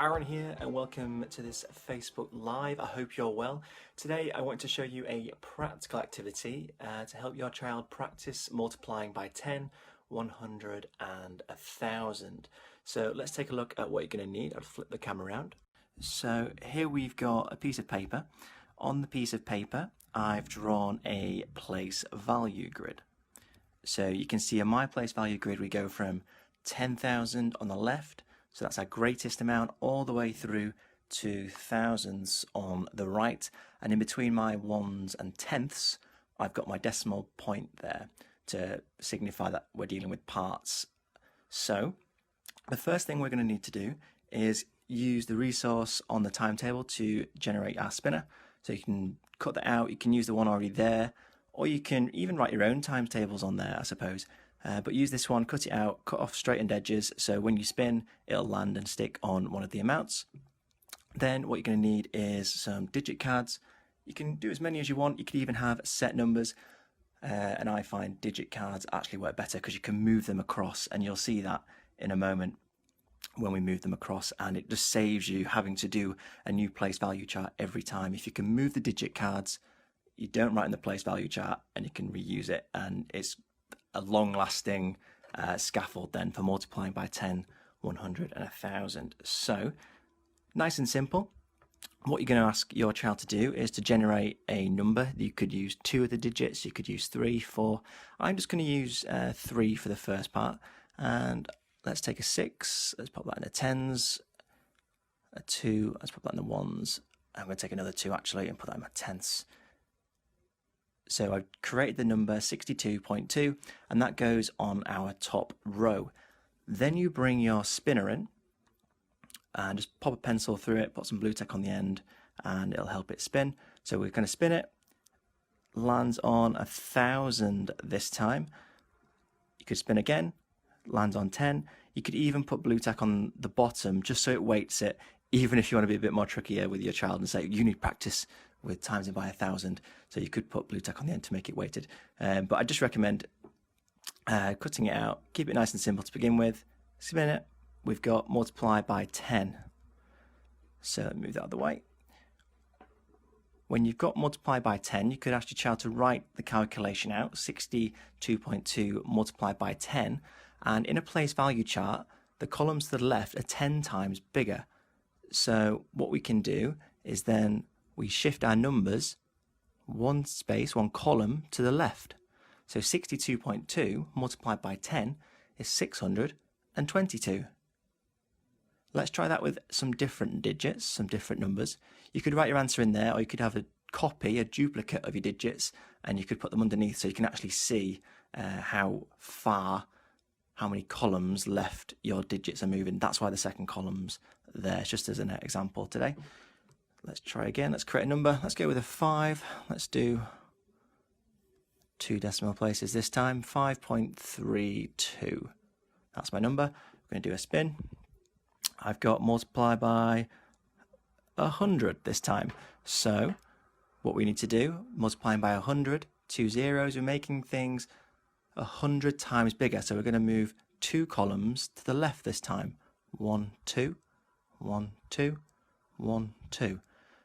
Aaron here and welcome to this Facebook Live. I hope you're well. Today I want to show you a practical activity to help your child practice multiplying by 10, 100 and 1,000. So let's take a look at what you're going to need. I'll flip the camera around. So here we've got a piece of paper. On the piece of paper I've drawn a place value grid. So you can see on my place value grid we go from 10,000 on the left, so that's our greatest amount, all the way through to thousands on the right, and in between my ones and tenths I've got my decimal point there to signify that we're dealing with parts. So the first thing we're going to need to do is use the resource on the timetable to generate our spinner. So you can cut that out, you can use the one already there, or you can even write your own timetables on there, I suppose. But use this one, cut it out, cut off straightened edges, so when you spin it'll land and stick on one of the amounts. Then what you're going to need is some digit cards. You can do as many as you want, you could even have set numbers, and I find digit cards actually work better because you can move them across, and you'll see that in a moment when we move them across, and it just saves you having to do a new place value chart every time. If you can move the digit cards, you don't write in the place value chart and you can reuse it, and it's a long-lasting scaffold then for multiplying by 10, 100 and 1,000. So nice and simple. What you're going to ask your child to do is to generate a number. You could use 2 of the digits, you could use 3, 4. I'm just going to use 3 for the first part, and let's take a 6, let's pop that in the tens, a 2, let's pop that in the ones. I'm going to take another 2 actually and put that in my tenths. So I've created the number 62.2, and that goes on our top row. Then you bring your spinner in and just pop a pencil through it, put some blue tack on the end, and it'll help it spin. So we're going to spin it, lands on 1,000 this time. You could spin again, lands on 10. You could even put blue tack on the bottom just so it weights it, even if you want to be a bit more trickier with your child and say you need practice with times it by 1,000, so you could put blue tack on the end to make it weighted. But I just recommend cutting it out, keep it nice and simple to begin with, spin it, we've got multiply by 10. So move that out of the way. When you've got multiply by 10, you could ask your child to write the calculation out, 62.2 multiplied by 10, and in a place value chart, the columns to the left are 10 times bigger. So what we can do is then we shift our numbers one space, one column to the left. So 62.2 multiplied by 10 is 622. Let's try that with some different digits, some different numbers. You could write your answer in there, or you could have a copy, a duplicate of your digits, and you could put them underneath so you can actually see how many columns left your digits are moving. That's why the second column's there, just as an example today. Let's try again. Let's create a number. Let's go with a 5. Let's do 2 decimal places this time. 5.32. That's my number. We're going to do a spin. I've got multiply by 100 this time. So what we need to do, multiplying by 100, 2 zeros, we're making things 100 times bigger. So we're going to move 2 columns to the left this time. 1, 2, 1, 2, 1, 2.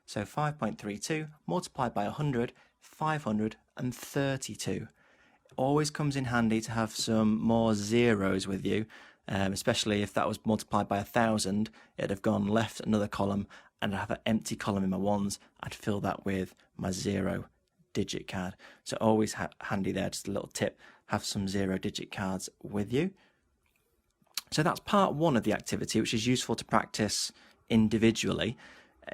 So 5.32 multiplied by 100, 532. Always comes in handy to have some more zeros with you, especially if that was multiplied by 1,000, it'd have gone left another column, and I'd have an empty column in my ones. I'd fill that with my 0 digit card. So always handy there, just a little tip, have some 0 digit cards with you. So that's part 1 of the activity, which is useful to practice individually.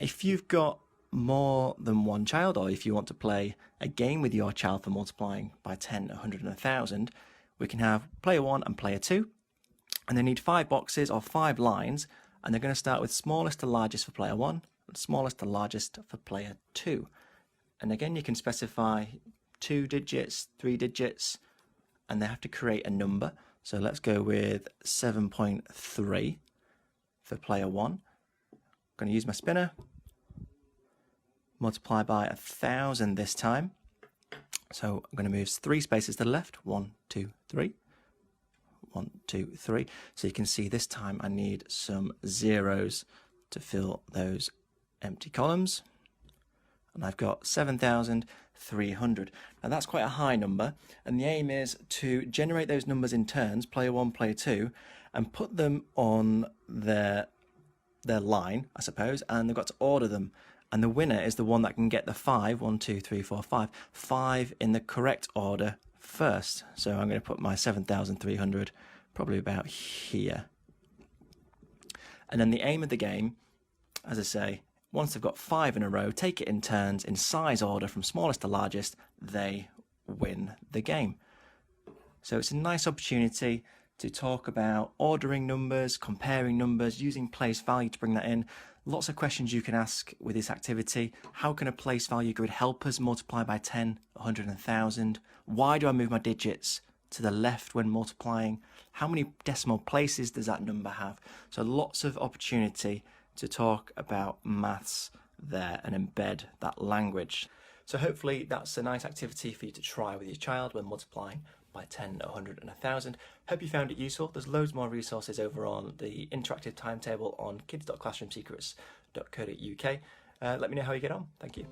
If you've got more than one child, or if you want to play a game with your child for multiplying by 10, 100 and 1,000, we can have player 1 and player 2, and they need 5 boxes or 5 lines, and they're going to start with smallest to largest for player 1 and smallest to largest for player 2. And again, you can specify 2 digits, 3 digits, and they have to create a number. So let's go with 7.3 for player 1. I'm going to use my spinner, multiply by 1,000 this time. So I'm going to move 3 spaces to the left, 1, 2, 3. 1, 2, 3. So you can see this time I need some zeros to fill those empty columns. And I've got 7,300. Now that's quite a high number, and the aim is to generate those numbers in turns, player 1, player 2, and put them on their line, I suppose, and they've got to order them. And the winner is the one that can get the 5, 1, 2, 3, 4, 5 in the correct order first. So I'm going to put my 7,300 probably about here. And then the aim of the game, as I say, once they've got 5 in a row, take it in turns in size order from smallest to largest, they win the game. So it's a nice opportunity to talk about ordering numbers, comparing numbers, using place value to bring that in. Lots of questions you can ask with this activity. How can a place value grid help us multiply by 10, 100 and 1,000? Why do I move my digits to the left when multiplying? How many decimal places does that number have? So lots of opportunity to talk about maths there and embed that language. So hopefully that's a nice activity for you to try with your child when multiplying by 10, 100 and 1,000. Hope you found it useful. There's loads more resources over on the interactive timetable on kids.classroomsecrets.co.uk. Let me know how you get on. Thank you.